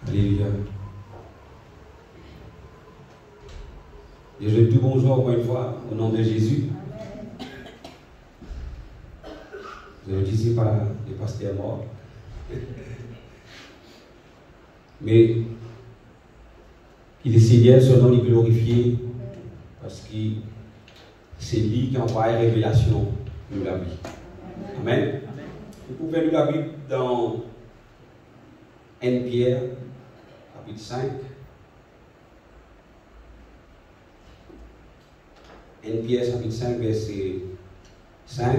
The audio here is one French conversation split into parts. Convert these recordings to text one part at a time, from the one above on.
Alléluia. Et je dis bonjour encore une fois au nom de Jésus. Je ne le disais pas les pasteurs morts. Mais qu'il est Seigneur, son nom est glorifié parce que c'est lui qui envoie la révélation de la vie. Amen. Vous pouvez lire la Bible dans 1 Pierre, chapitre 5. 1 Pierre, chapitre 5, verset 5.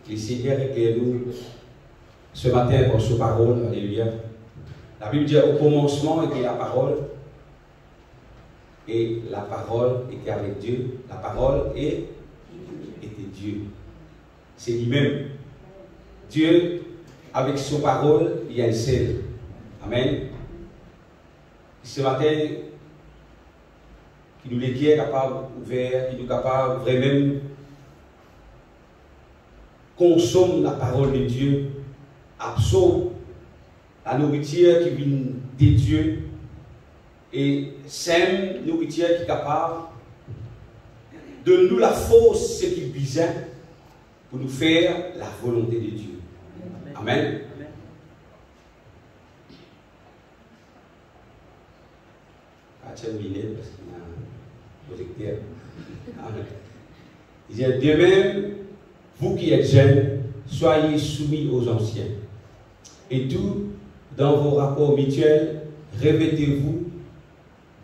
Le Seigneur éclaire-nous ce matin pour sa parole. Alléluia. La Bible dit au commencement était la parole. Et la parole était avec Dieu. La parole était Dieu. C'est lui-même. Dieu, avec sa parole, il y a un seul. Amen. Ce matin, qui nous est capable d'ouvrir, qui nous est capable vraiment consommer la parole de Dieu, absorbe la nourriture qui vient de Dieu et sème nourriture qui est capable de nous la force, ce qu'il besoin pour nous faire la volonté de Dieu. Amen. Terminé parce qu'il y a un projecteur. Il dit de même, vous qui êtes jeunes, soyez soumis aux anciens. Et tout, dans vos rapports mutuels, revêtez-vous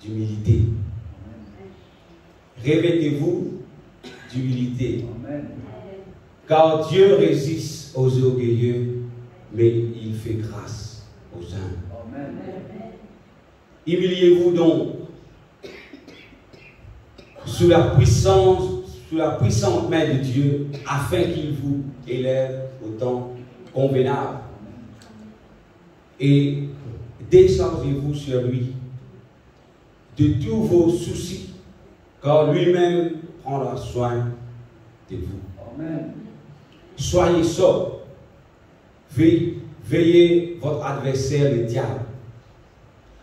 d'humilité. Revêtez-vous d'humilité. Car Dieu résiste aux orgueilleux, mais il fait grâce aux humbles. Humiliez-vous donc sous la puissante main de Dieu, afin qu'il vous élève au temps convenable. Et déchargez-vous sur lui de tous vos soucis, car lui-même prendra soin de vous. Amen. Soyez sobre, veillez votre adversaire le diable,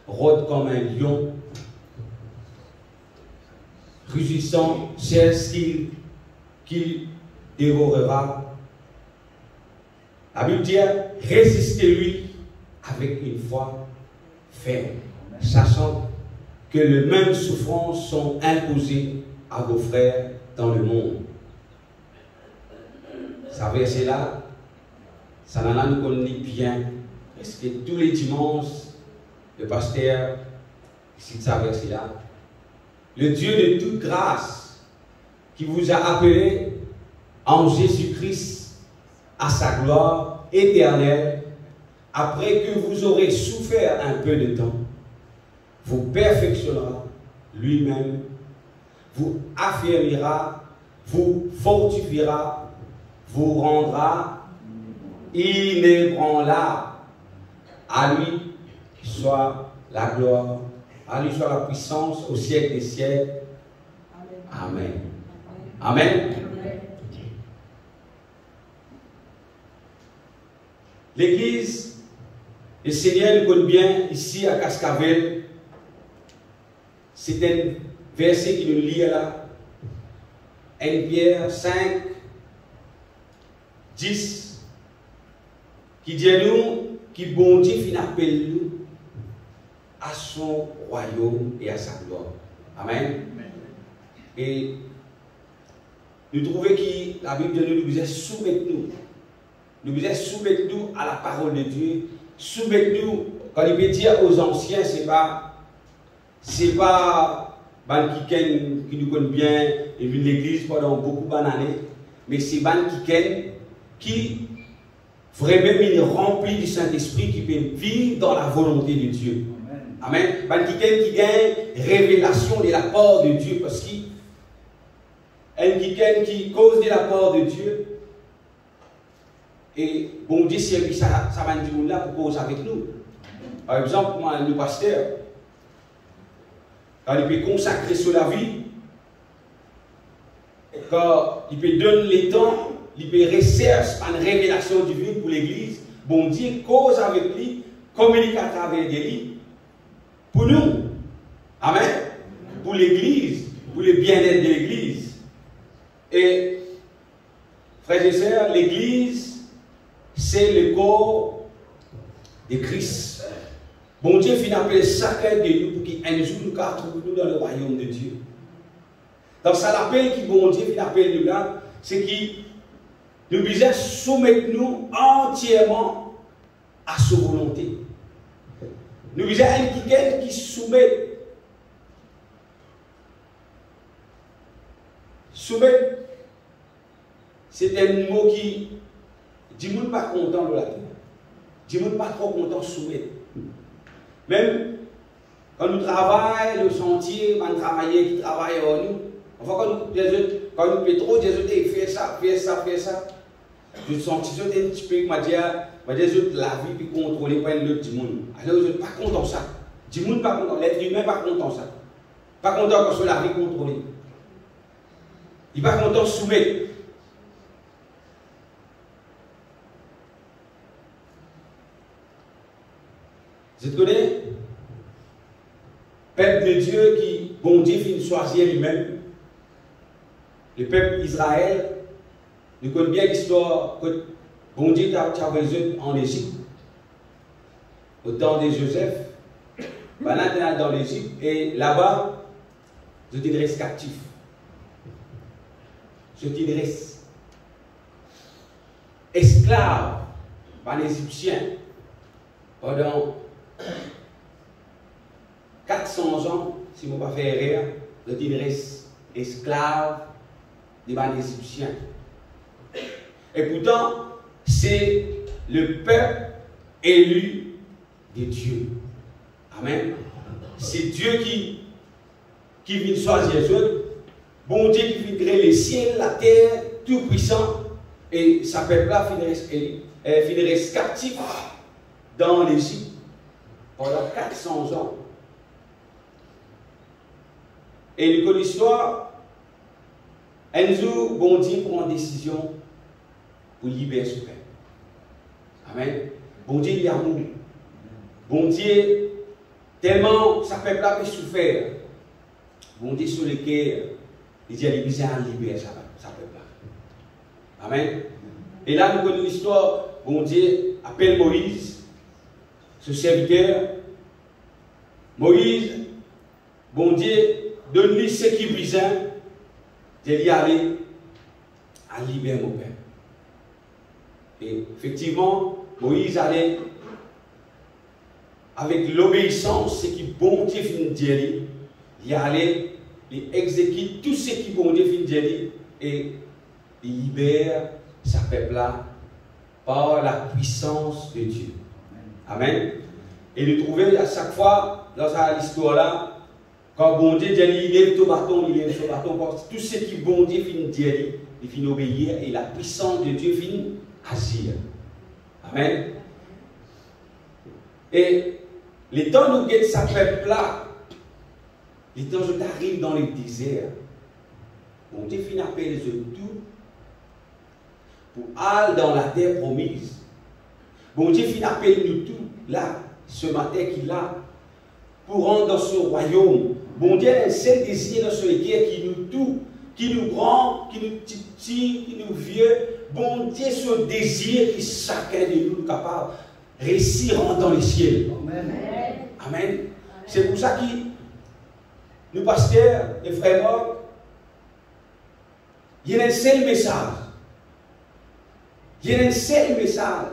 rôde comme un lion, rugissant, cherche qu'il dévorera. La Bible dit, résistez-lui avec une foi ferme, sachant que les mêmes souffrances sont imposées à vos frères dans le monde. Ça verset-là, ça nous connaît bien, parce que tous les dimanches, le pasteur cite ça verset-là. Le Dieu de toute grâce, qui vous a appelé en Jésus-Christ à sa gloire éternelle, après que vous aurez souffert un peu de temps, vous perfectionnera lui-même, vous affirmera, vous fortifiera, vous rendra inébranlable. À lui soit la gloire, à lui soit la puissance au siècle des siècles. Amen. Amen. L'église, le Seigneur nous connaît bien ici à Cascavel. C'est un verset qui nous lit là. 1 Pierre 5, 10, qui dit à nous, qui bon Dieu fin appelle nous à son royaume et à sa gloire. Amen. Et nous trouvons que la Bible de nous disait soumettez-nous. Nous devons soumettre-nous à la parole de Dieu. Soumettre-nous, quand il peut dire aux anciens, c'est pas ban qui nous connaît bien et vu l'église pendant beaucoup d'années, mais c'est ban qui vraiment est rempli du Saint-Esprit, qui peut vivre dans la volonté de Dieu. Amen. Ban qui gagne révélation de la part de Dieu, parce qu'il qui cause de la part de Dieu. Et bon Dieu, si ça va nous dire là pour cause avec nous. Par exemple, moi, le pasteur, quand il peut consacrer sur la vie, quand il peut donner les temps, il peut rechercher une révélation divine pour l'Église. Bon Dieu cause avec lui, communique à travers lui. Pour nous, amen, pour l'Église, pour le bien-être de l'Église. Et, frères et sœurs, l'Église, c'est le corps de Christ. Bon Dieu finit appeler chacun de nous pour qu'un jour nous trouvions dans le royaume de Dieu. Donc ça l'appel qui bon Dieu finit appeler nous là, c'est qu'il nous devons soumettre nous entièrement à sa volonté. Nous devons être quelqu'un qui soumet. Soumettre, c'est un mot qui dit monde pas content de la terre. Dit monde pas trop content de soumettre. Même quand nous travaillons, le sentier, quand nous travaillons, qui travaillent en nous, enfin quand nous pétrons, Jésus dit fais ça, fais ça, fais ça. Je sens que un petit peu, m'a dit la vie puis contrôler par l'autre du monde. Alors je ne suis pas content de ça. Du monde pas content, l'être humain pas content de ça. Pas content quand la vie contrôlée. Il n'est pas content de soumettre. Je te connais, peuple de Dieu qui, bon Dieu, finit choisir lui-même. Le peuple Israël, nous connaissons bien l'histoire que bon Dieu t'a besoin en Égypte, au temps de Joseph, dans l'Égypte, et là-bas, je te reste captif. Je te reste esclave par les Égyptiens pendant 400 ans, si je ne pas faire rire, je te reste esclave des Égyptiens. Et pourtant, c'est le peuple élu de Dieu. Amen. C'est Dieu qui vient choisir les autres. Bon Dieu qui vient créer les ciels, la terre, tout puissant. Et sa peuple-là finirait captif dans l'Égypte pendant 400 ans. Et nous l'histoire, un jour, bon Dieu prend une décision pour libérer ce peuple. Amen. Bon Dieu, il est amour. Bon Dieu, tellement sa peuple a souffert. Bon Dieu, sur le cœur, il dit à l'Église à libérer sa peuple. Amen. Et là, nous connaissons l'histoire. Bon Dieu appelle Moïse, ce serviteur. Moïse, bon Dieu, donne-lui ce qui besoin de lui aller à libérer mon père. Et effectivement, Moïse allait avec l'obéissance, ce qui bon Dieu finit de dire, il allait, il exécute tout ce qui bon Dieu finit de dire et il libère sa peuple-là par la puissance de Dieu. Amen. Et nous trouvons à chaque fois dans cette histoire-là, quand bon Dieu dit, il lève ton bâton, il lève son bâton, tout ce qui bon Dieu finit de dire, il finit d'obéir et la puissance de Dieu finit agir. Amen. Et les temps où sa peuple-là, les temps où tu arrives dans le désert, bon Dieu finit appeler tout pour aller dans la terre promise. Bon Dieu finit appeler nous tout là, ce matin qu'il a, pour rendre dans ce royaume. Bon Dieu a un seul désir dans ce cœur qui nous tout, qui nous grand, qui nous petit, qui nous vieux. Bon Dieu, ce désir qui chacun de nous est capable de réussir dans les ciels. Amen. Amen. C'est pour ça que nous, pasteurs et frères morts, il y a un seul message. Il y a un seul message.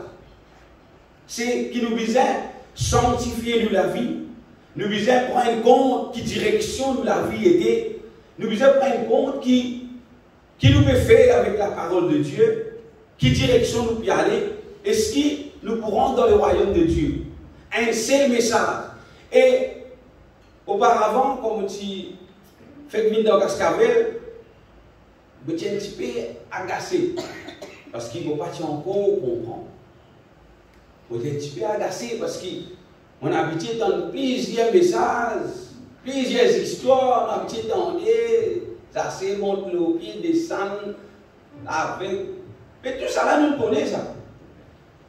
C'est qui nous vise sanctifier nous la vie. Nous vise prendre compte qui direction nous la vie était. Nous vise prendre compte qui nous peut faire avec la parole de Dieu. Qui direction nous peut aller. Est-ce que nous pourrons dans le royaume de Dieu. Un seul message. Et auparavant, comme tu fais mine dans Cascavel, je suis un petit peu agacé. Parce qu'il ne faut pas encore comprendre. Je suis un petit peu agacé parce qu'on a habitué dans plusieurs messages, plusieurs histoires, on a habitué dans ça se monte le pied, descend avec Mais tout ça là, nous connaissons ça.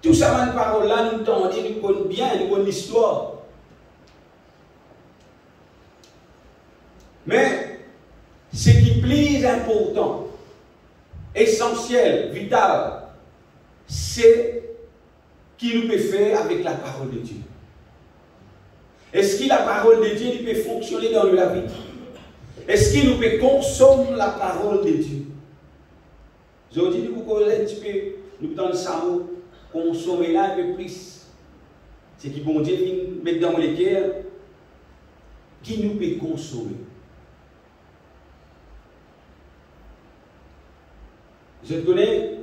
Tout ça, cette parole-là, nous entendons, nous connaissons bien, nous connaissons l'histoire. Mais ce qui est plus important, essentiel, vital, c'est ce qu'il nous peut faire avec la parole de Dieu. Est-ce que la parole de Dieu peut fonctionner dans la vie? Est-ce qu'il nous peut consommer la parole de Dieu? Je vous dis, nous dans le salon, consommer là un peu plus. C'est qui bon Dieu vient mettre dans les cœurs, qui nous peut consommer. Je te connais,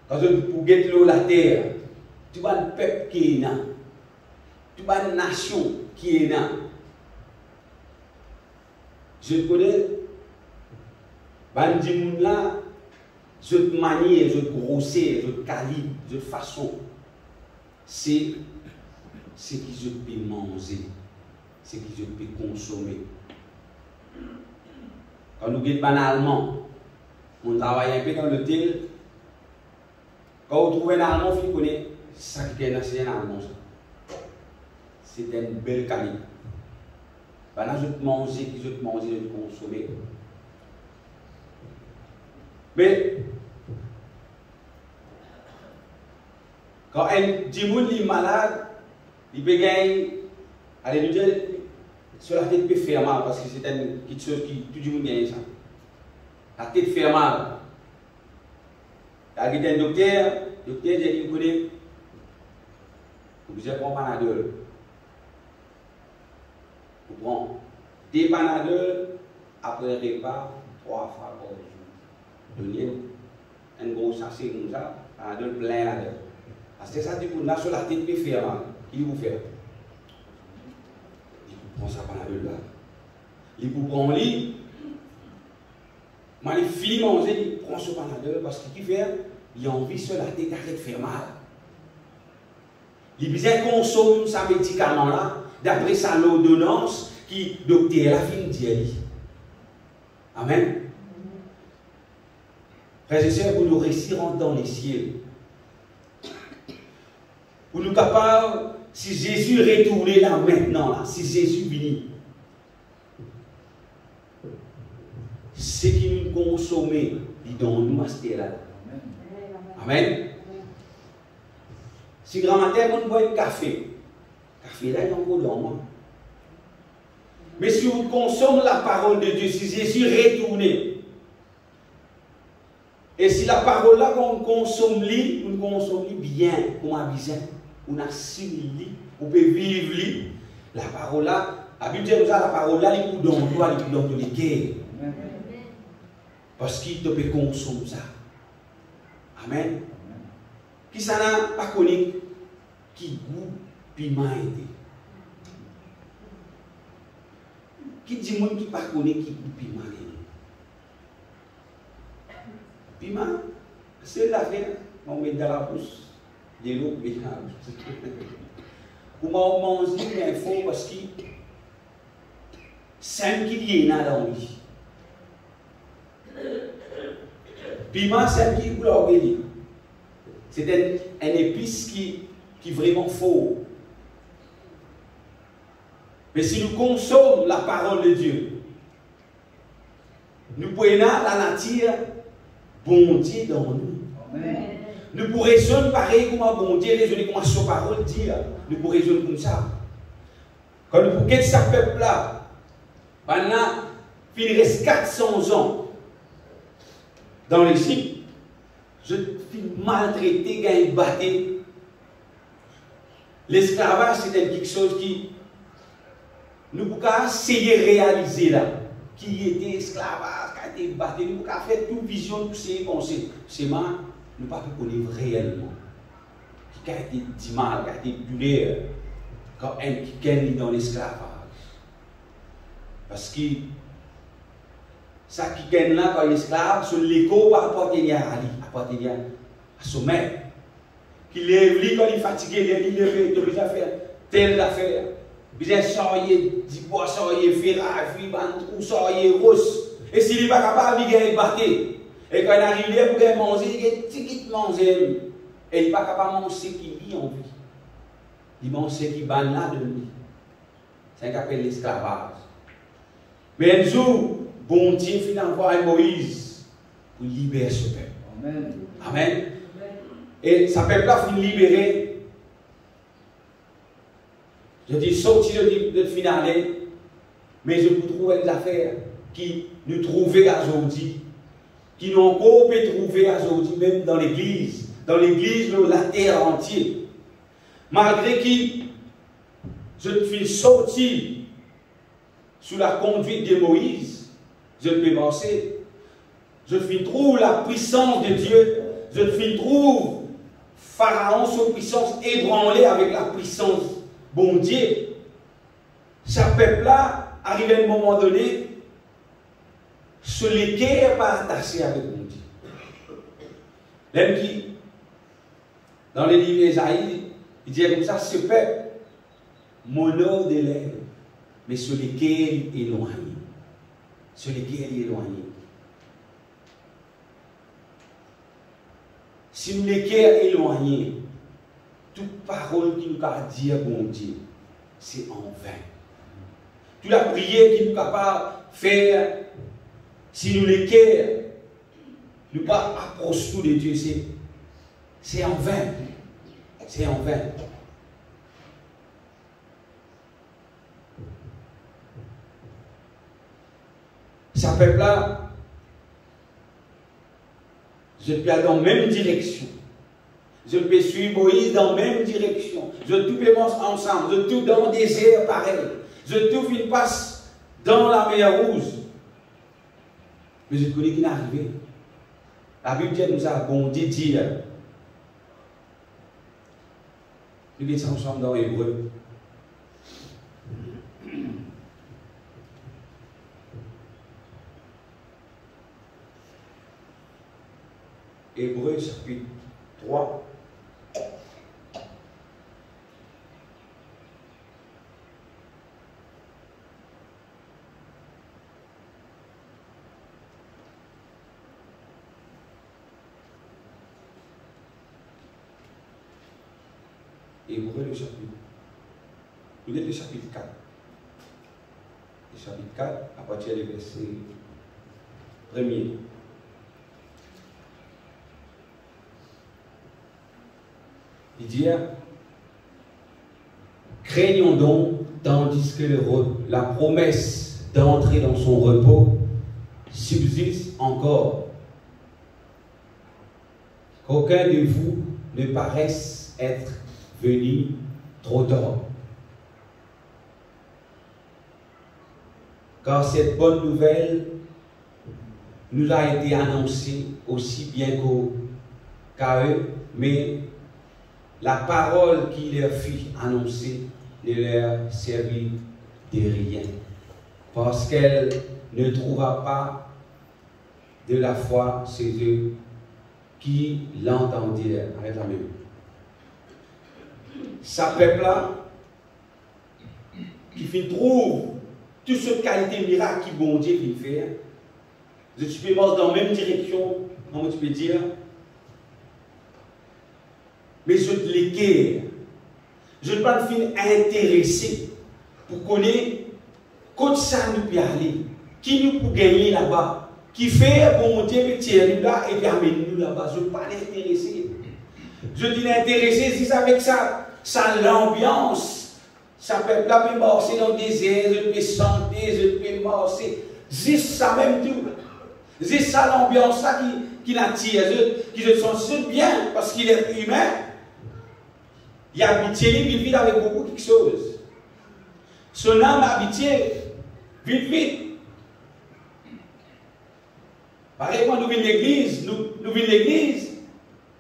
quand je pour guetter l'eau la terre, tu vois un peuple qui est là, tu vois une nation qui est là. Je te connais, ben là, je te manière, je te grossir, je te calibre, je te façon. C'est ce que je peux manger, ce que je peux consommer. Quand nous guettons banalement, on travaille un peu dans l'hôtel. Quand on trouve un Allemand, il connaît ça qui est un Allemand. C'est une belle qualité. Là, je te mange, je te consommer. Mais, quand un dimoun est malade, il peut gagner, allez nous dire, sur la tête peut faire mal, parce que c'est quelque chose qui, tout le monde gagne ça. La tête fait mal. Il y a un docteur, le docteur dit, vous connaissez, vous prenez Panadol. Vous prenez des Panadol après le repas 3 fois par jour. Donnez un gros sachet comme ça, Panadol plein là-dedans. Parce que ça, du coup, là, sur la tête peut faire mal. Qui vous fait? Il vous prend ça Panadol là. Il vous prend le lit. Moi, les filles manger, ils prennent ce Panadol parce qu'il fait, il a envie sur la tête d'arrêter de faire mal. Il besoin consommer ce médicament-là d'après sa ordonnance qui le docteur a fini de dire. Amen. Frères et sœurs, pour nous réussir dans les cieux, pour nous capables, si Jésus retourne là maintenant, là, si Jésus vient, ce qui nous consomme, il donne nous à ce là. Amen. Si grand-mère, on boit un café. Café là, il y a encore dormant. Mais si on consomme la parole de Dieu, si Jésus retourne, et si la parole là, qu'on consomme bien, qu'on a besoin, on assimile, on peut vivre, la parole là, la Bible dit la parole là, il peut dans toi, il peut dans les guerres. Parce qu'il te peut consommer ça. Amen. Qui ça n'a pas connu, qui goût piment été. Qui dit moi qui pas connu qui goût piment été. Piment, c'est l'affaire, on met dans la bouche, de l'eau, mais dans la bouche. Pour manger une info parce que 5 qu'il y a dans lui. Piment, c'est qui vous l'organisez. C'est un épice qui est vraiment fort. Mais si nous consommons la parole de Dieu, nous prenons la nature, bon Dieu dans nous. Amen. Nous pourrons raisonner pareil comme bon Dieu, raisonner comme sa parole dit. Nous pourrons raisonner comme ça. Quand nous pouvons quitter ce peuple-là, maintenant, il reste 400 ans. Dans l'Égypte, je suis maltraité, gagné, battu. L'esclavage, c'était quelque chose qui nous pouvons essayer de réaliser là. Qui était esclavage, qui a été battu, nous pouvons faire toute vision, tout ces pensées. C'est mal, nous ne pouvons pas connaître réellement. Qui a été dit mal, qui a été douleur, quand un qui est dans l'esclavage. Parce que ça qui gagne là quand il est esclave, sur l'écho par appartenir à lui, appartenir à son maître. Qui lève lui quand il est fatigué, il lève, il doit faire telle affaire. Il a sorti du bois, sorti ferraille, ou sorti rose. Et s'il n'est pas capable, il gagne battre. Et quand il arrive là pour manger, il est petit manger. Et il n'est pas capable de manger ce qu'il vit en vie. Il mange ce qui bat là de lui. C'est ce qu'on appelle l'esclavage. Mais un jour, bon Dieu finit envoyer Moïse pour libérer ce peuple. Amen. Amen. Et ce peuple-là finit libéré. Je dis sorti de finale, mais je vous trouve des affaires qui nous trouvaient aujourd'hui, qui nous ont encore trouvé aujourd'hui, même dans l'église de la terre entière. Malgré qui, je suis sorti sous la conduite de Moïse, je peux penser, je trouve la puissance de Dieu, je trouve Pharaon, sa puissance ébranlée avec la puissance bon Dieu. Ce peuple-là, arrivé à un moment donné, se l'équerre pas attaché avec bon Dieu. Même qui, dans les livres d'Ésaïe, il dit comme ça, ce peuple, monode de lèvres, mais sur lesquels il est éloigné. Sur lesquels il est éloigné. Si nous l'équerre éloigné, toute parole qui nous a dit bon Dieu, c'est en vain. Toute la prière qui nous est capable de faire, si nous l'équerre, nous pas approcher tout de Dieu, c'est en vain. C'est en vain. Ce peuple-là, je peux aller dans la même direction. Je peux suivre Moïse dans la même direction. Je tout peux ensemble. Je tout dans le désert pareil. Je tout une passe dans la mer Rouge. Mais je connais qui n'est arrivé. La Bible nous a abondé dire. Nous sommes ensemble dans Hébreu. Hébreu chapitre 3. Hébreu le chapitre. Vous êtes le chapitre 4. Le chapitre 4, à partir du verset 1er. Il dit, craignons donc, tandis que la promesse d'entrer dans son repos subsiste encore, qu'aucun de vous ne paraisse être venu trop tard. Car cette bonne nouvelle nous a été annoncée aussi bien qu'à eux, mais la parole qui leur fut annoncée ne leur servit de rien, parce qu'elle ne trouva pas de la foi chez eux qui l'entendirent. Arrête la même. Ça peuple-là, qui trouve toute cette qualité miracle qui bon Dieu qui fait, je peux marcher dans la même direction, comment tu peux dire, mais je te l'équerre. Je ne peux pas me intéresser pour connaître quand ça nous peut aller, qui nous peut gagner là-bas, qui fait bon Dieu peut tirer nous là et puis amener nous là-bas. Je ne peux pas l'intéresser. Je dis l'intéresser si c'est avec ça, l'ambiance. Ça peut pas marcher dans le désert, je peux chanter, je peux marcher. Juste ça même tout. C'est ça l'ambiance ça qui l'attire, qui se sent bien parce qu'il est humain. Il est habitué, il vit avec beaucoup de choses. Son âme est habituée, vite. Pareil, quand nous venons l'église,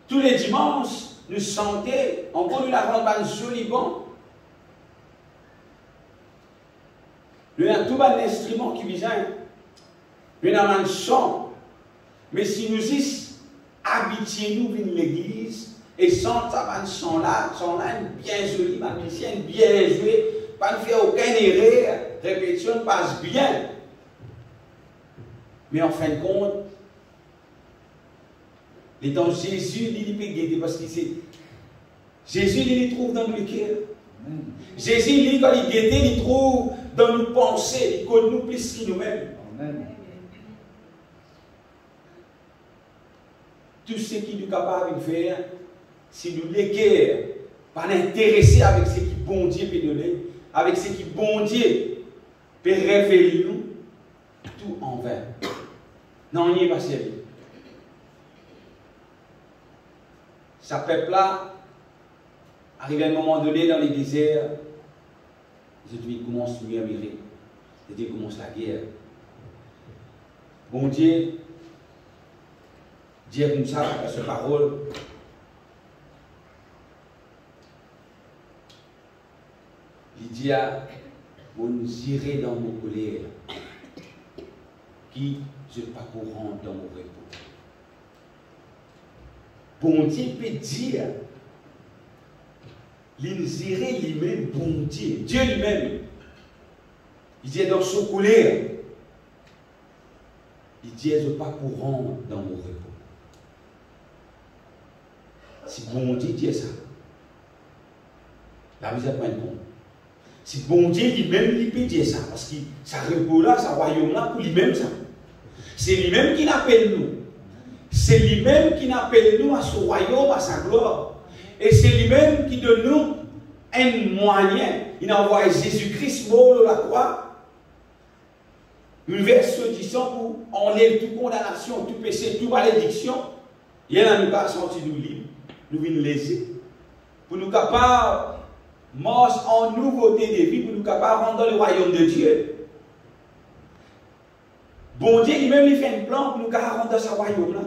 tous les dimanches, nous chantons, encore nous avons un joli bon. Nous avons tout un instrument qui vient. Nous avons un chant. Mais si nous sommes habitués, nous venons l'église, et chante ça, chant là, bien joli, ma musicienne bien joué, pas ne faire aucune erreur, répétition passe bien. Mais en fin de compte, Les temps Jésus, il peut guider parce que c'est. Jésus, il les trouve dans le cœur. Jésus, lui, quand il guette, il trouve dans nos pensées, il connaît nous plus que nous-mêmes. Tout ce qu'il est capable de faire, si nous l'équerre, pas l'intéresser avec ce qui bon Dieu peut donner, avec ce qui bon Dieu peut révéler nous, tout en vain. Non, on n'y est pas sérieux. Ça peuple-là, arrivé à un moment donné dans les déserts, il commence à murmurer. Il commence la guerre. Bon Dieu, dire comme ça, cette parole, il dit à mon j'irai dans mon colère, qui je ne pas courant dans mon repos. Bon Dieu peut dire, l'insérer lui-même, bon Dieu, Dieu lui-même, il dit dans son colère, il dit je ne pas courant dans mon repos. Si bon Dieu dit ça, la mise à point de compte. Si bon Dieu lui-même, il peut dire ça, parce que ça repos là, ça royaume là, pour lui-même ça. C'est lui-même qui l'appelle nous. C'est lui-même qui appelle nous à son royaume, à sa gloire. Et c'est lui-même qui donne nous un moyen. Il a envoyé Jésus-Christ mort de la croix. Une version disant pour enlever toute condamnation, tout péché, toute malédiction. Il y en a nous pas senti nous libres. Nous venons laisser. Pour nous capables marcher en nouveauté de vie, pour nous capables rentrer dans le royaume de Dieu. Bon Dieu lui-même il fait un plan pour nous rentrer dans ce royaume-là.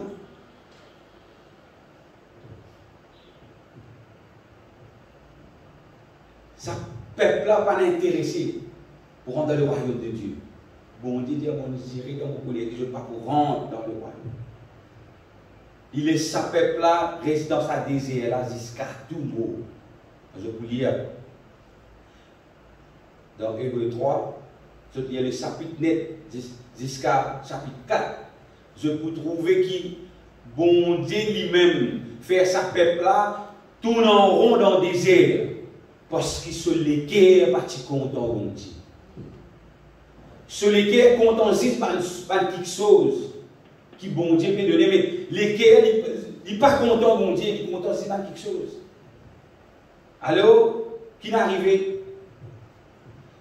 Ça peuple-là pas intéressé pour rentrer dans le royaume de Dieu. Bon Dieu dit, bon, j'irai dans mon colère, je ne veux pas pour rentrer dans le royaume. Il est sa peuple-là, reste dans sa désert là jusqu'à tout mot. Je peux lire dans Hébreux 3, je lis le chapitre net jusqu'à chapitre 4. Je peux trouver qui, bon Dieu lui-même, fait sa peuple-là, tourne en rond dans le désert. Parce qu'il se l'équerre, parti content, bon Dieu. Se l'équerre, content, juste pas quelque chose qui, bon Dieu, peut donner. Mais l'équerre, il n'est pas content, bon Dieu, il est content, c'est pas quelque chose. Alors, qui n'est arrivé?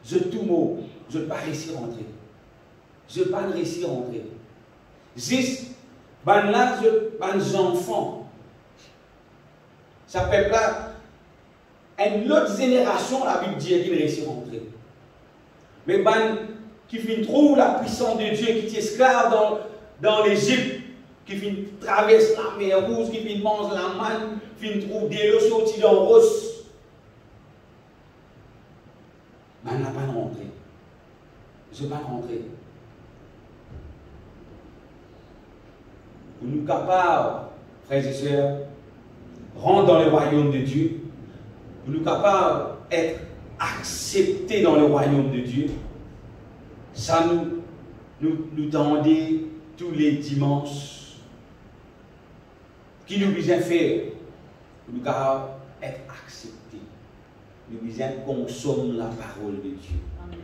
Je tout mot, je ne vais pas réussir à rentrer. Je ne vais pas réussir à rentrer. Juste, ben là, ben enfants. Ça peut pas. Une autre génération, la Bible dit qu'il réussit à rentrer. Mais ben, qui finit trouve la puissance de Dieu, qui est esclave dans l'Égypte, qui finit traverse la mer Rouge, qui finit mange la manne, qui finit trouve des lots sortis dans Ross. Ben, n'a pas rentré. Je ne vais pas rentrer. Pour nous capables, frères et sœurs, rentrer dans le royaume de Dieu, pour nous capables d'être acceptés dans le royaume de Dieu, ça nous tendait tous les dimanches, qui nous besoin faire, pour nous capables d'être acceptés, nous besoin consommer la parole de Dieu. Amen.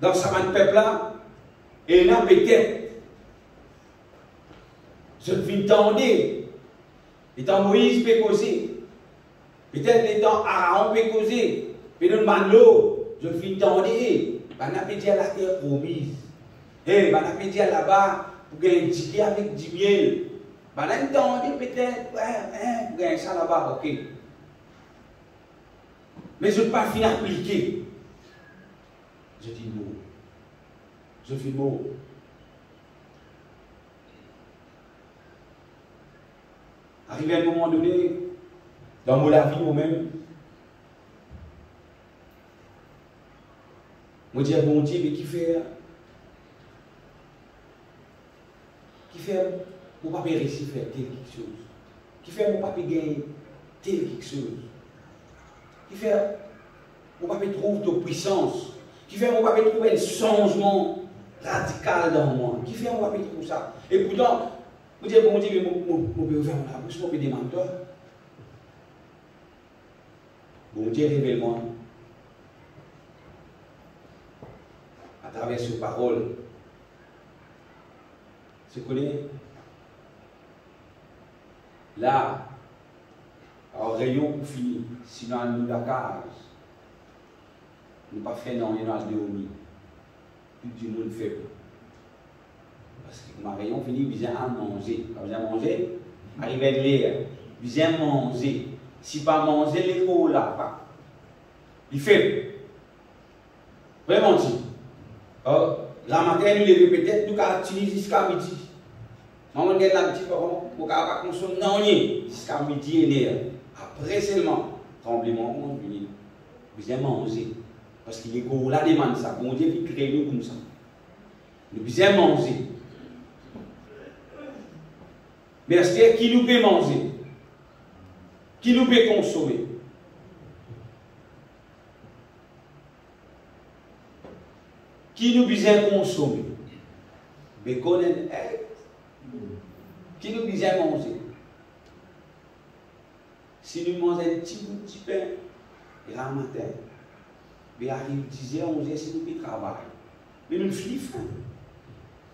Dans ce peuple-là, il y en a peut-être. Je viens tendre. Étant Moïse peut causer. Peut-être étant Aaron peut causer. Peut-être Manlo, je viens tendre. On a dit à la terre promise. On a dit là-bas, pour gagner avec du miel. On a entendu peut-être, pour gagner ça là-bas, ok. Mais je ne peux pas finir appliquer. Je dis non. Je fais mot. Arrivé à un moment donné, dans mon la vie moi-même, je me dis, bon Dieu, mais qui fait mon papa réussi à faire tel quelque chose? Qui fait mon papa gagner tel quelque chose? Qui fait mon papa trouve de puissance? Qui fait qu'on va trouver un changement radical dans le monde. Qui fait qu'on va trouver ça. Et pourtant, vous dites, bon Dieu, je vais ouvrir la bouche, je vais demander toi. Bon Dieu, révèle-moi. À travers cette parole. Tu connais? Là, en rayon pour finir, sinon nous la case. Nous pas fait non, il y a dormi. Tout le monde fait. Parce que ma rayon fini, il vient à manger. Quand vient à manger, arrive à l'air, il vient manger. Si pas manger, les gros là, pas. Il fait. Vraiment dit. La matin, nous les peut-être, nous allons utiliser jusqu'à midi. Maman, nous avons dit, pour pas consommer non, jusqu'à midi et l'air. Après seulement, tremblement, on vient. Vous vient manger. Parce qu'il est gros, la demande ça. Bon Dieu, il crée nous comme ça. Nous besoin manger. Mais est-ce que qui nous peut manger? Qui nous peut consommer? Qui nous besoin consommer? Bacon et egg. Qui nous besoin manger? Si nous mangeons un petit bout de pain, et là matin, il arrive 10h, 11h, c'est nous qui travaillons. Mais nous fliffons.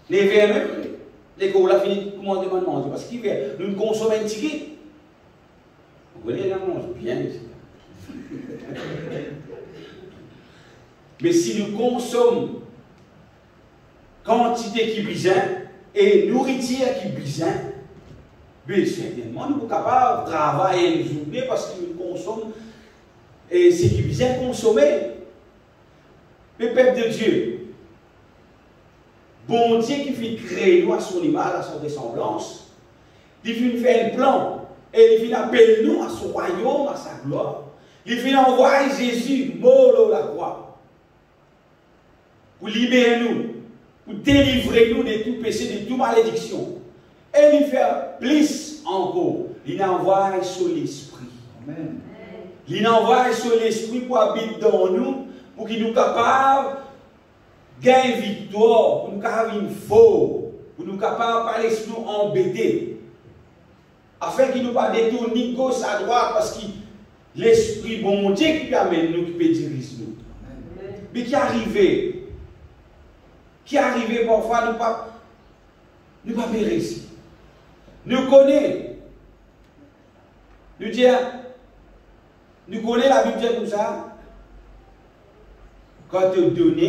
Les verres même, les gars, on a fini de commander de manger. Parce qu'ils veulent, nous consommons un ticket. Vous voyez, là, on mange bien ici. Mais si nous consommons quantité qui besoin et nourriture qui besoin, bien certainement, nous sommes capables de travailler une journée parce que nous consommons et ce qui besoin consommer. Le peuple de Dieu, bon Dieu qui fait créer nous à son image, à son ressemblance, il vient faire un plan et il vient appeler nous à son royaume, à sa gloire. Il vient envoyer Jésus mort à la croix pour libérer nous, pour délivrer nous de tout péché, de toute malédiction. Et il fait plus encore. Il envoie sur l'Esprit. Amen. Il envoie sur l'Esprit pour habiter dans nous, pour qu'il nous capable de gagner victoire, pour nous capable une faux, pour nous capable par l'esprit nous embêter, afin qu'il nous pas détourner gauche à droite, parce que l'Esprit bon Dieu qui amène nous, qui peut diriger nous. Amen. Mais qui arrive parfois, nous pas périr. Nous connaissons, nous disons, nous connaissons la Bible comme ça. Quand tu donnes,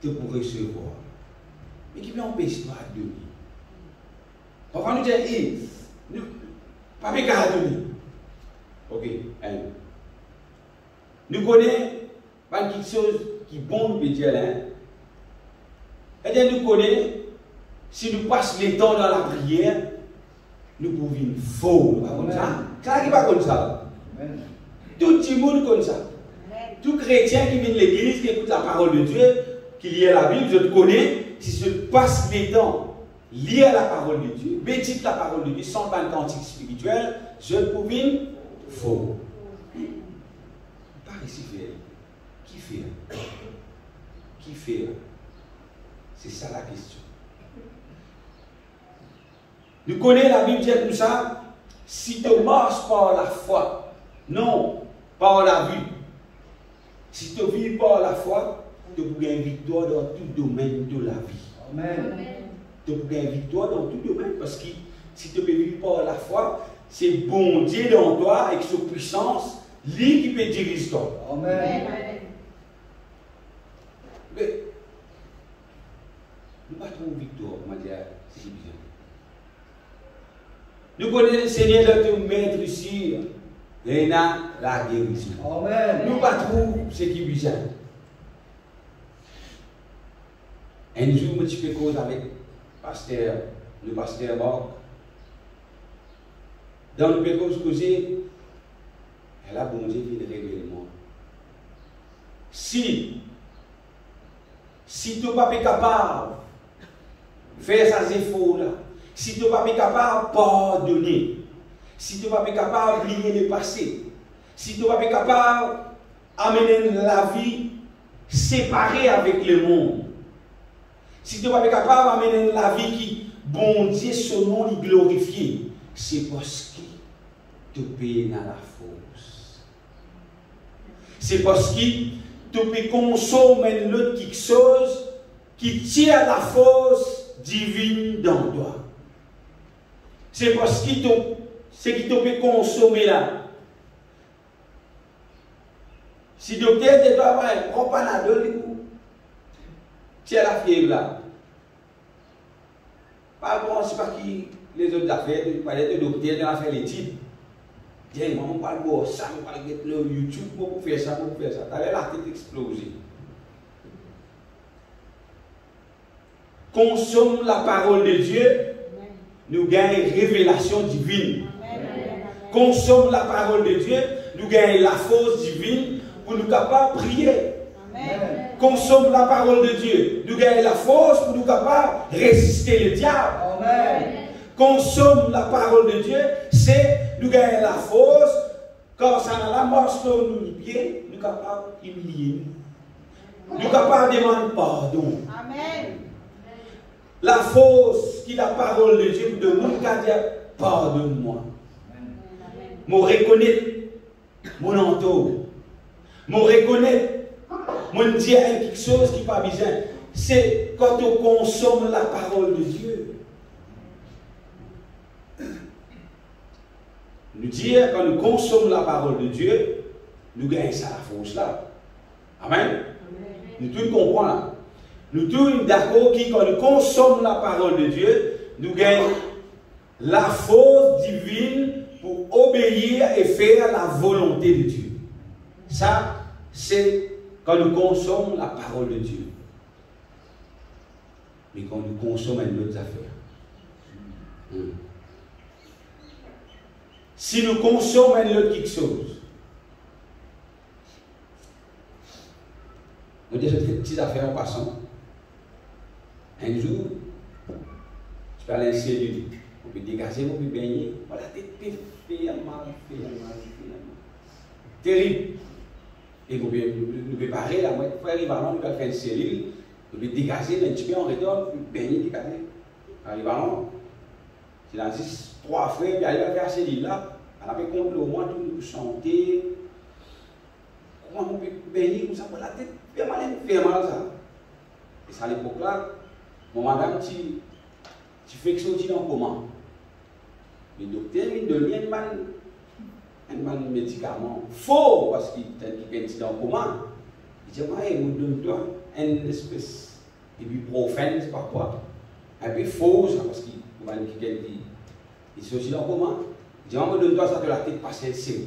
tu peux recevoir. Mais qui m'empêche pas de donner? Parfois nous disons, nous, pas qu'à donner. Ok, nous connaissons pas quelque chose qui est bon, nous peut dire là. Et bien nous connaissons, si nous passons le temps dans la prière, nous pouvons vivre faux. Pas comme ça. Ça qui pas comme ça. Tout le monde comme ça. Tout chrétien qui vient de l'église, qui écoute la parole de Dieu, qui lit la Bible, je te connais, si je passe les temps, lire la parole de Dieu, médite la parole de Dieu, sans pas de cantique spirituel, je peux vivre faux. Pas ici faire. Qui fait? Qui fait? C'est ça la question. Nous connaissons la Bible dit comme ça, si tu marches par la foi, non par la vue. Si tu vis par la foi, tu peux gagner victoire dans tout domaine de la vie. Amen. Tu peux gagner victoire dans tout domaine parce que si tu peux vivre par la foi, c'est bon Dieu dans toi avec sa puissance, lui qui peut diriger toi. Amen. Mais nous ne pas trop victoire, on va dire, c'est bien. Nous connaissons le Seigneur de tout mettre ici. Et là, la guérison. Amen. Nous pas trop ce qui est bizarre. Un jour, je me cause avec le pasteur Marc. Dans le pécose causé, elle a bon Dieu qui révèle moi. Si tu n'es pas capable de faire ces efforts-là, si tu n'es pas capable de pardonner, si tu n'es pas capable de lier le passé, si tu n'es pas capable d'amener la vie séparé avec le monde. Si tu n'es pas capable d'amener la vie qui, bon Dieu, son nom est glorifié, c'est parce que tu peux dans la force. C'est parce que tu peux consommer l'autre quelque chose qui tient la force divine dans toi. C'est parce que ce qui te peut consommer là. Si le docteur te doit avoir un gros panadol, tu as la fièvre là. Pas bon, c'est pas qui les autres affaires, tu parlais de docteur, tu as fait l'étude. Tiens, on parle de ça, on parle de YouTube pour faire ça, pour faire ça. Tu as la tête explosée. Consomme la parole de Dieu, nous gagnons révélation divine. Consomme la parole de Dieu, nous gagnons la force divine pour nous capables de prier. Amen. Consomme la parole de Dieu, nous gagnons la force pour nous capables de résister le diable. Amen. Consomme la parole de Dieu, c'est nous gagnons la force quand ça n'a la marche sur nos pieds, nous capables d'humilier. Nous capables de demander pardon. Amen. La force qui est la parole de Dieu de nous qui dit pardonne-moi. Je reconnais mon entour. Je reconnais mon dire quelque chose qui n'est pas besoin. C'est quand on consomme la parole de Dieu. Nous dire quand nous consommons la parole de Dieu, nous gagnons ça la force là. Amen. Nous tous comprenons là. Nous tous d'accord qui quand nous consommons la parole de Dieu, nous gagnons la force divine pour obéir et faire la volonté de Dieu. Ça, c'est quand nous consommons la parole de Dieu. Mais quand nous consommons d'autres affaires. Si nous consommons l'autre quelque chose, nous disons des petites affaires en passant. Un jour, je parle à un cellule. On peut dégager, on peut baigner. Voilà, tête fait mal. Terrible. Et nous pouvons préparer la moitié. Pour arriver à l'an, nous pouvons faire une cellule. Nous pouvons dégager un petit peu en retour, nous pouvons baigner, dégager. Arrive à l'an. C'est dans 3 frères, puis arrive à faire la cellule là. On avait compris au moins tout nous chanter. Comment on peut baigner comme ça? Voilà, la tête fait mal ça. Et ça à l'époque là, mon madame, tu fais que ça dans comment? Le docteur me donne un médicament faux parce qu'il est dans comment? Il dit, il me donne une espèce d'ibuprofène, c'est pas quoi. Un peu faux, ça, parce qu'il est aussi dans comment? Il dit, on me donne ça de la tête passer un signe.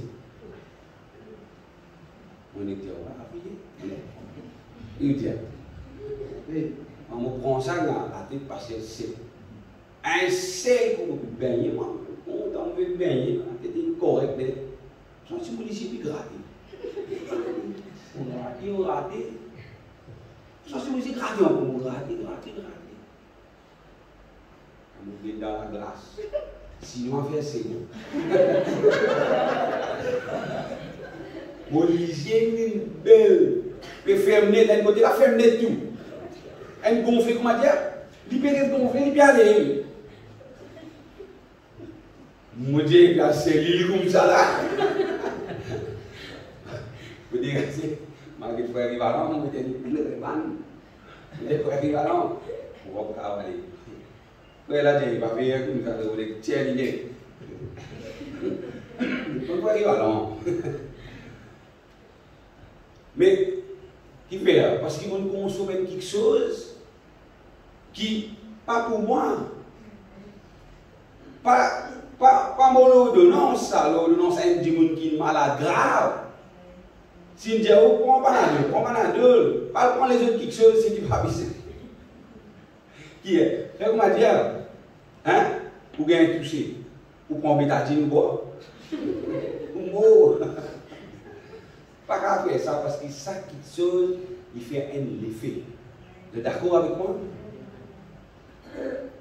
On était là, il dit, on me prend ça dans la tête passer un signe. Un sel qu'on peut baigner, on veut baigner, c'est correct. Je suis municipal gratté. On raté. Je suis municipal gratté, on raté. On met dans la glace. Sinon, on fait c'est bon. Mon lisier, une belle. Le fermer d'un côté, la fermer tout. Un gonflé, comment dire? Libérer le gonflé, il peut aller. Moi, j'ai cassé l'île comme ça là. Vous dites, malgré que je arrive à l'an, on était le ban. Je arrive à l'an, on va travailler. Après là, il va faire comme ça, vous dites, tiens, l'idée. On arrive à l'an. Mais, qui fait là? Parce qu'ils vont consommer quelque chose qui, pas pour moi, pas mon ordonnance, l'ordonnance est un monde qui est malade grave. Si on dit, oh, prends pas deux, pas prendre les autres quelque chose, c'est du papier. Qui est? Fait comment dire, hein? Ou bien touché, ou prendre bétadine ou boire. Ou mort. Pas grave faire ça parce que ça quelque chose, il fait un effet. Vous êtes d'accord avec moi?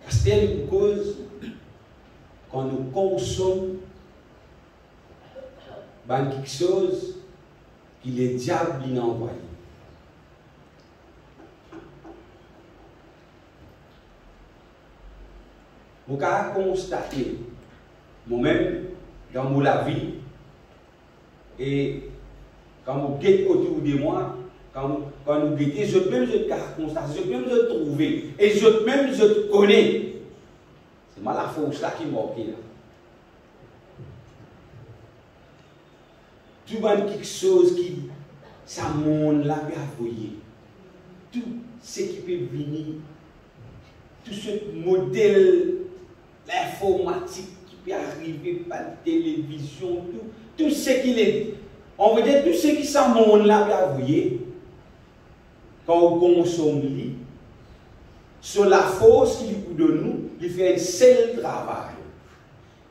Parce que c'est une cause. Quand nous consommons quelque chose qui le diable l'a envoyé. vous pouvez constater, moi-même, dans mon vie, et quand vous guettez autour de moi, quand vous guettez, je même je constate, je même je trouve, et je même je connais. C'est moi la force là qui manque là. Tout quelque chose qui, ça monde là, peut envoyer. Tout ce qui peut venir, tout ce modèle informatique qui peut arriver par la télévision, tout ce qui est, on veut dire tout ce qui ça monde là, peut envoyer. Quand on consomme, sur la force qu'il nous donne, il fait un seul travail.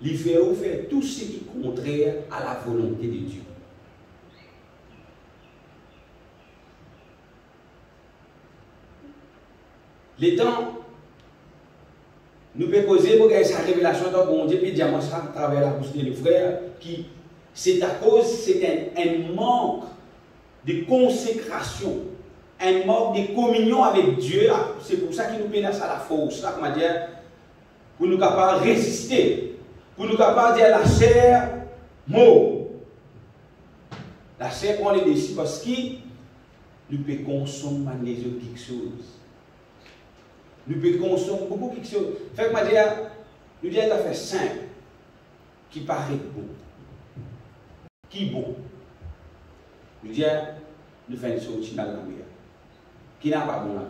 Il fait tout ce qui est contraire à la volonté de Dieu. Les temps, nous pouvons causer pour que sa révélation de bon Dieu, puis dire ça à travers la bouche de nos frères, qui c'est à cause, c'est un manque de consécration, un manque de communion avec Dieu. C'est pour ça qu'il nous pénètre à la force, là, comment dire, pour nous capables de résister, pour nous capables de dire la chair, mot. La chair prend les décisions parce que nous pouvons consommer quelque chose. Nous pouvons consommer beaucoup quelque chose. Fait que nous disons une affaire simple, qui paraît bon. Qui est bon. Nous disons, nous faisons une chose dans la mer. Qui n'a pas bon là.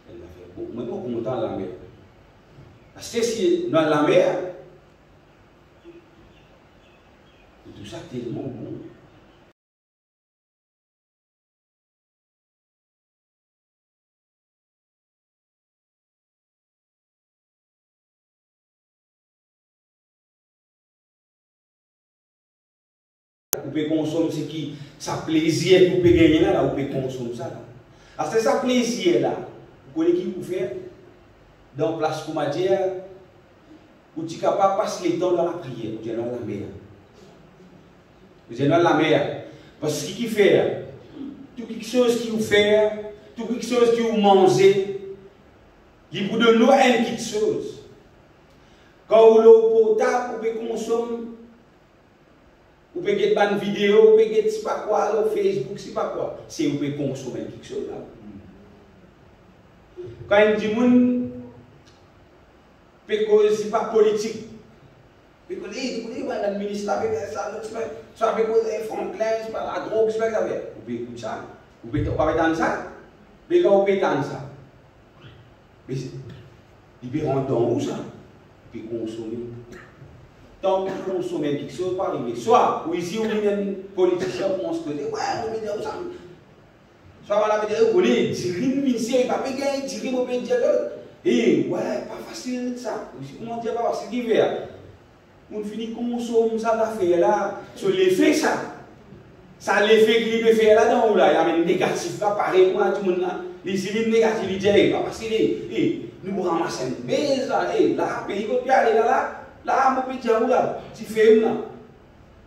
Elle a fait bon. Moi, on monte dans la mer. Parce que si dans la mer, tout ça est tellement bon. Vous pouvez consommer ce qui, ça plaisir que vous pouvez gagner là, vous pouvez consommer ça là. Parce que ça plaisir là, vous connaissez qui vous fait dans place pour m'a dire, vous êtes capable de passer le temps dans la prière, vous êtes dans la mer. Vous êtes dans la mer. Parce que ce qui fait, tout quelque chose qui vous fait, tout quelque chose qui vous mangez, il vous donne nous une petite chose. Quand vous l'eau potable, vous pouvez consommer. Vous pouvez get une vidéo, vous pouvez get pas quoi, Facebook, c'est pas quoi. C'est vous pouvez consommer quelque chose là. Quand il dit moun, c'est pas politique. Parce que le ministre avec ça, ça avec Franklin, c'est pas la drogue, c'est pas ça. Vous pouvez écouter ça. Vous pouvez pas entendre ça. Mais quand vous pouvez entendre ça, il peut rentrer dans où ça. Vous pouvez consommer. Tant que vous consommez quelque chose, pas arriver. Soit, ou ici, on est un politicien qui pense que, ouais, on veut dire ça. Soit, on va dire, vous connaissez, dire, ministère, il va pas gagner, dire, vous pouvez dire, et, ouais, pas facile ça. Comment dire, pas facile, qui fait. On finit consommer ça, l'affaire là, sur l'effet, ça. Ça, l'effet qu'il peut faire là-dedans, là, il y a un négatif là, pareil, moi, tout le monde là, les civils négatifs, ils disent, pas facile, nous ramassons une baisse là, là, pays, il peut aller là. Là, je peux dire, là, si fait là,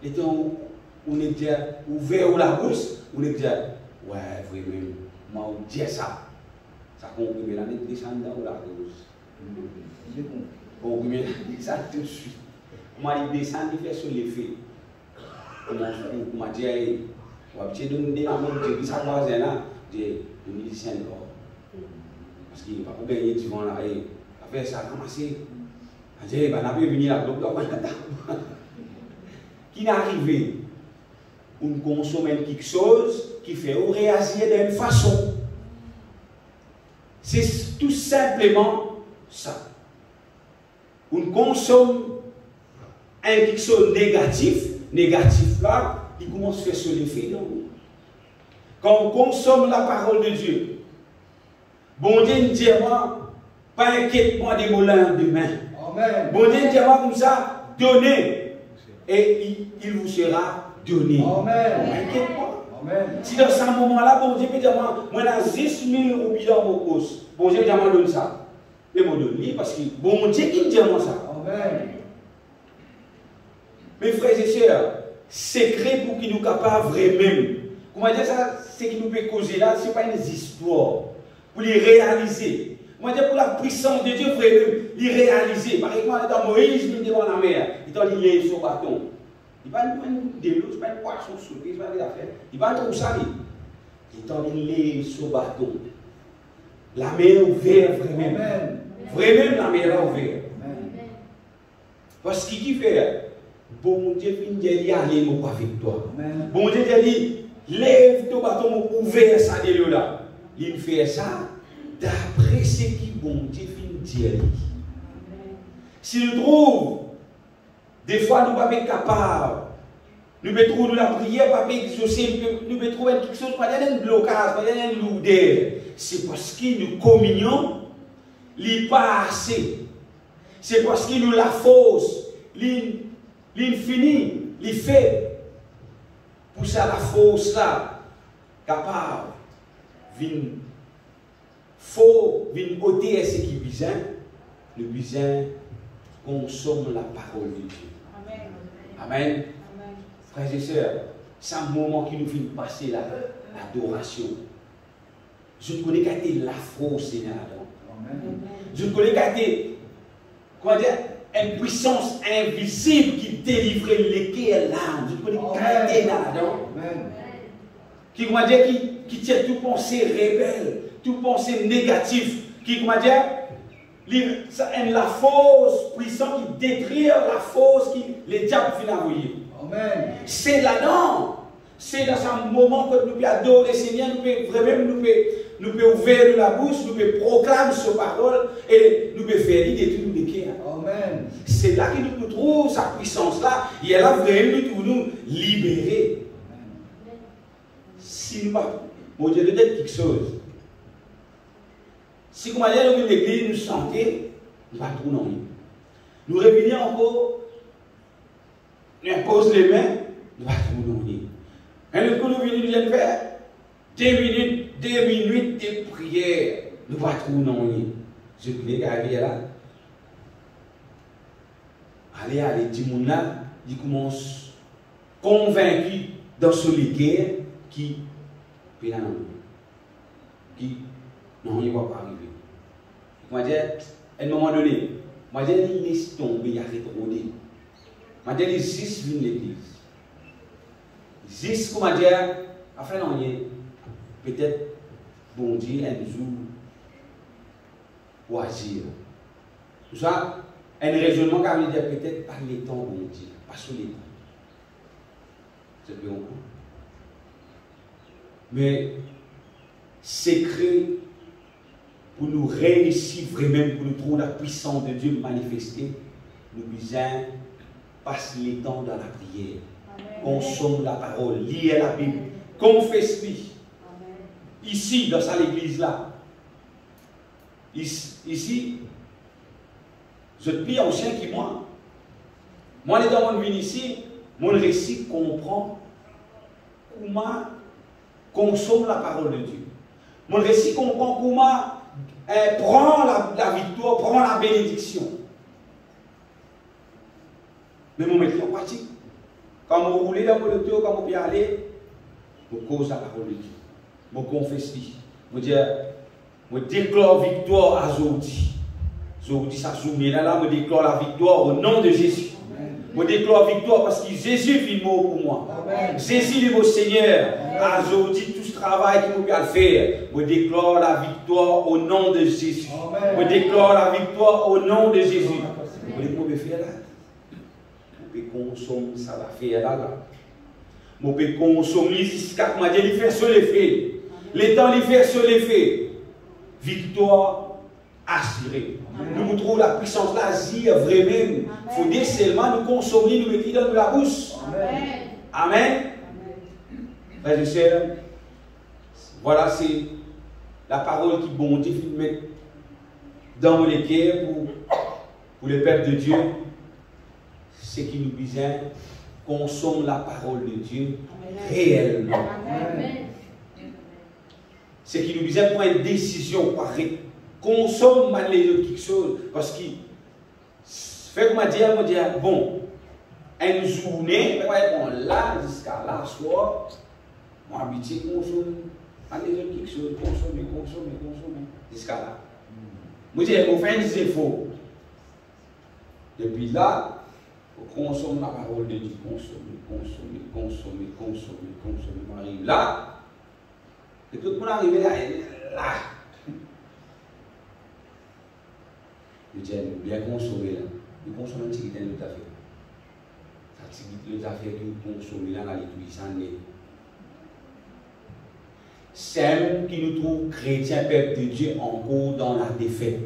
et on était ouvert la bouche, on était, ouais, vraiment, moi, on dit ça. Ça comprime la descendant ou la bouche. On comprime ça tout de suite. Moi, il descend, il fait sur l'effet. Comment dire, on va te donner la main, je dis ça, voisin là, je dis, c'est encore. Parce qu'il ne va pas gagner du vent là, et faire ça, ramasser. Je vais venir à la qui n'est arrivé, on consomme quelque chose qui fait réagir d'une façon. C'est tout simplement ça. On consomme quelque chose négatif là, il commence à faire sur l'effet. Quand on consomme la parole de Dieu, bon Dieu ne dit pas inquiète-moi des moulins demain. Bon Dieu dit comme ça, donnez et il vous sera donné. N'inquiète pas. Si dans ce moment-là, bon Dieu peut dire, moi, j'ai 10 000 roupies dans mon poste. Bon Dieu dit, moi, donne ça. Et moi, donne parce que bon Dieu qui dit moi ça. Mes frères et sœurs, secret pour qu'il nous capable vraiment. Comment dire ça, c'est qui nous peut causer là, ce n'est pas une histoire. Pour les réaliser. Moi, je dis pour la puissance de Dieu, il faut les réaliser. Par exemple, dans Moïse, il est devant la mer, il t'a dit son bâton. Il va nous de l'eau, il va nous poisson sous il va nous faire. Il va nous ça. Il t'a dit son bâton. La mer ouverte, vraiment. Vraiment, la mer est ouverte. Parce qu'il dit fait, bon Dieu, il dit aller avec toi. Bon Dieu, il dit, lève ton bâton, ouvert ça de l'eau là. Il fait ça d'après ce qui bon Dieu dit. Si nous trouvons, des fois nous ne sommes pas capables, nous pouvons trouver la prière, nous pouvons trouver quelque chose, pas un blocage, pas un lourdeur. C'est parce que nous communions, il pas assez. C'est parce que nous la fausse, l'infini, il fait. Pour ça, la fausse là, capable, faut ôter ce qui besoin, le besoin consomme la parole de Dieu. Amen. Amen. Amen. Frères et sœurs, c'est un moment qui nous fait passer l'adoration. Je ne connais qu'à été l'afro, Seigneur. Je ne connais qu'à été, comment dire, une puissance invisible qui délivrait lesquels l'âme. Je ne connais qu'à été là-dedans. Qui, comment dire, qui tient toute pensée rebelle, toute pensée négative, qui, comment dire, la fausse puissance qui détruit la fausse qui les diables viennent envoyer. C'est là-dedans. C'est dans ce moment que nous pouvons adorer le Seigneur, nous pouvons ouvrir la bouche, nous pouvons proclamer sa parole et nous pouvons faire détruire nos cœurs. C'est là que nous trouvons sa puissance-là et elle a vraiment nous libérer. Si nous bon Dieu, peut-être quelque chose. Si nous allons dans l'église, nous sentons, nous va trouver non. Nous revenons encore, nous imposons les mains, nous va trouver non. Et le coup, nous venons faire 2 minutes de prière, nous va trouver non. Je prie à là. Allez, dis-moi là, il commence convaincu dans ce liquide qui non, il ne va pas arriver. Moi, à un moment donné, moi, j'ai dit, laisse tomber, il y a rétrodé. Moi, j'ai dit, 6 viennent l'église. 6, comment dire, enfin, non, peut-être, bon Dieu, un jour, pour agir. Soit, un raisonnement qui veut dire peut-être par les temps, bon Dieu, pas sur les temps. C'est bien. Mais, secret pour nous réussir vraiment, pour nous trouver la puissance de Dieu manifestée, nous devons passer les temps dans la prière. Consomme la parole, lire la Bible, confesse-lui. Ici, dans cette église-là, ici, je te prie ancien qui moi. Moi, dans mon vie ici, mon récit comprend comment consomme la parole de Dieu. Mon récit comprend comment prend la victoire, prend la bénédiction. Mais mon métier en pratique, quand on roule dans le tour, quand on peut aller, je cause la parole de Dieu. Je confesse. Je déclare victoire à Zodi. Zodi, ça zoome là, je déclare la victoire au nom de Jésus. Je déclare victoire parce que Jésus vit mort pour moi. Amen. Jésus est mon Seigneur. Aujourd'hui, tout ce travail qu'il nous a fait, je déclare la victoire au nom de Jésus. Amen. Je déclare la victoire au nom de Jésus. Vous pouvez faire là. Vous pouvez consommer ça va faire là. Vous pouvez consommer jusqu'à ce que fait sur les faits. Les temps, il fait sur les faits. Victoire assurée. Nous vous trouvons la puissance là, vraiment. Il faut dire seulement nous consommer, nous mettre dans la bouche. Amen. Frères et sœurs, voilà, c'est la parole qui bon Dieu met dans les cœurs pour le peuple de Dieu. C'est qui nous besoin consomme la parole de Dieu réellement. C'est qui nous besoin pour une décision pareille. Consomme les autres quelque chose parce qu'il fait comme dire bon une journée bon là jusqu'à là soir mon habitude consomme les autres quelque chose consommer jusqu'à là Moi, j'ai fait c'est faux. Depuis là, on consomme la parole de Dieu. Consommer. On arrive là. Et tout le monde arrive là. Je dis, bien consommer là. Nous consommons un petit peu de notre affaire. Ça petit peu de affaire que nous consommons là dans l'église, ça n'est. C'est qui nous trouve chrétiens, peuple de Dieu, encore dans la défaite.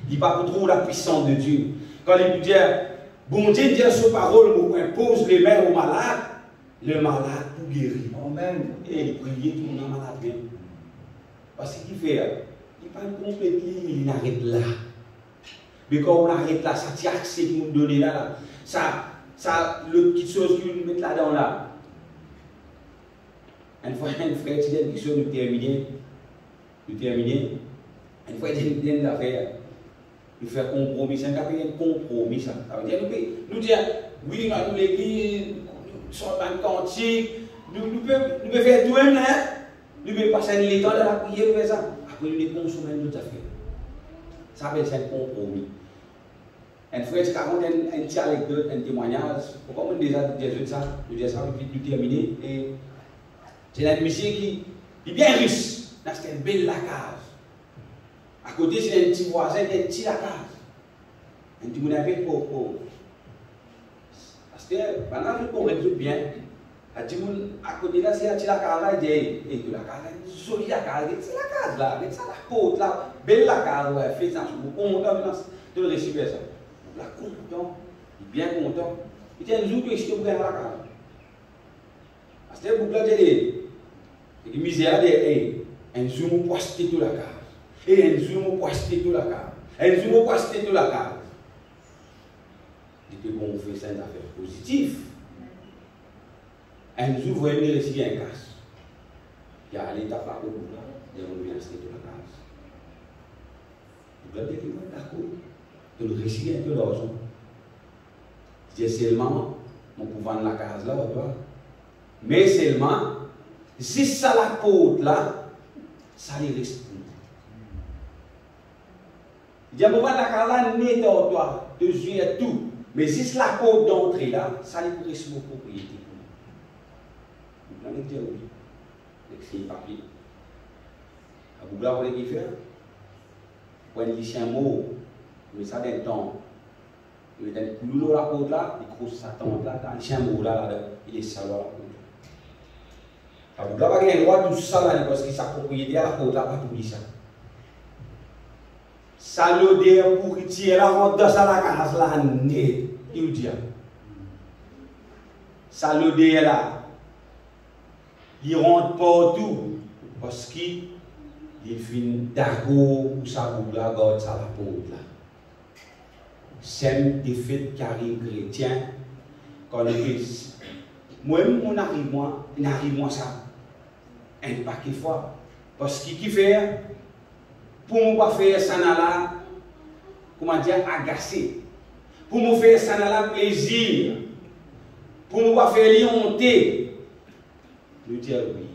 Il n'y a pas trop la puissance de Dieu. Quand il dit, bon Dieu dit sa parole, on impose les mains au malade, le malade pour guérir. Amen. Et il prie tout le monde malade bien. Parce qu'il fait, il ne parle complètement, il arrête là. Mais quand on arrête là, ça tient accès qu'il nous donne là. Ça, le petite chose qu'il nous met là-dedans là. Une fois, un frère qui dit quelque chose, nous terminer. Une fois, il dit une affaire. Il fait un compromis, c'est un compromis. Ça veut dire, nous disons, oui, nous l'église, nous sommes dans le cantique, nous pouvons faire tout, hein? Nous pouvons passer le temps de la prière, nous faisons ça. Après, nous consommons d'autres affaires. Ça veut dire c'est un compromis. Un frère qui raconte un petit anecdote, un témoignage, pourquoi on déjà dit ça, nous disons ça, puis nous terminer. Et c'est un monsieur qui est bien riche, c'est une belle lacage. À côté, c'est un petit voisin qui a un petit lacage. Un petit monde avec pour. Parce que pendant que on résout bien, un petit monde à côté là, c'est un petit lacage là, il dit, et que lacage, une jolie lacage, c'est la case là, avec ça la côte là, belle lacage, ouais, fait ça, je suis content de le recevoir ça. Là, content, il est bien content. Il dit un jour que je suis ouvert à la case. Parce que vous avez des misères, un jour, on peut acheter toute la case. Et un jour, on peut acheter toute la case. Un jour, on peut acheter toute la case. Et que on fait ça, une affaire positive. Un jour, vous voyez recevoir un casse. Il y a l'étape là, et on vient acheter toute la case. Vous avez dit, d'accord, de le recevoir un peu d'argent. C'est seulement, on peut vendre la case là, mais seulement, si ça la côte là, ça les reste pour nous. Il dit, on va la case là, net dans toi, de juillet tout. Mais si la côte d'entrée là, ça les reste pour propriété. Vous allez dire oui. C'est le papier. Vous voulez faire? Vous pouvez lire un mot, mais ça d'un temps. Il y a un coup de la côte là, il croise sa tente là, dans le chien mot là, il est salé à la côte. Vous n'avez pas le droit de tout ça là, parce que sa propriété à la côte là, pas tout ça. Ça l'odeur pour tirer la rentre dans la case là, net, il dit. Ça l'odeur là, il rentre partout, parce qu'il finit d'accord pour sa boule là, garde ça la côte là. C'est des faits qui arrivent chrétiens, quand l'église. Moi-même, on arrive ça. Un paquet de fois. Parce qu'il fait, pour ne pas faire ça là, comment dire, agacer. Pour ne faire ça là, plaisir. Pour ne pas faire l'honter. Nous disons oui.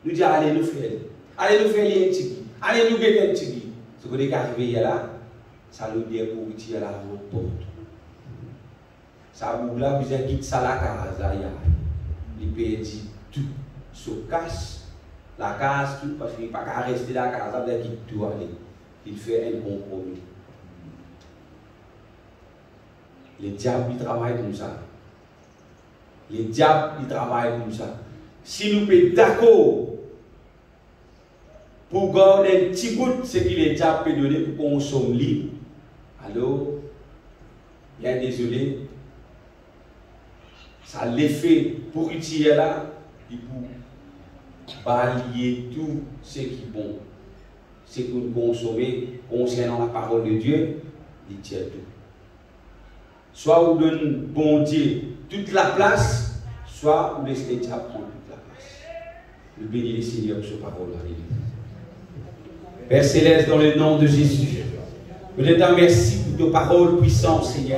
Nous disons allez nous faire. Allez nous faire un petit. Allez nous guetter un petit. Ce que vous arrivez là, ça nous dit pour retirer la porte. Ça vous là, vous avez quitté ça la case. Il perd tout. Se casse. La case, tout, parce qu'il n'est pas qu'à rester dans la case, il quitte tout aller. Il fait un compromis. Les diables, ils travaillent comme ça. Les diables, ils travaillent comme ça. Si nous sommes d'accord pour garder un petit bout de ce que les diables peuvent donner pour qu'on soit libre, alors, bien désolé, ça l'effet pour utiliser là, il faut balayer tout ce qui est bon, ce que nous consommons concernant la parole de Dieu, il tient tout. Soit vous donnez bon Dieu toute la place, soit vous laissez les diables prendre toute la place. Nous bénissons le Seigneur pour cette parole-là. Père Céleste, dans le nom de Jésus, nous te remercions pour tes paroles puissantes, Seigneur.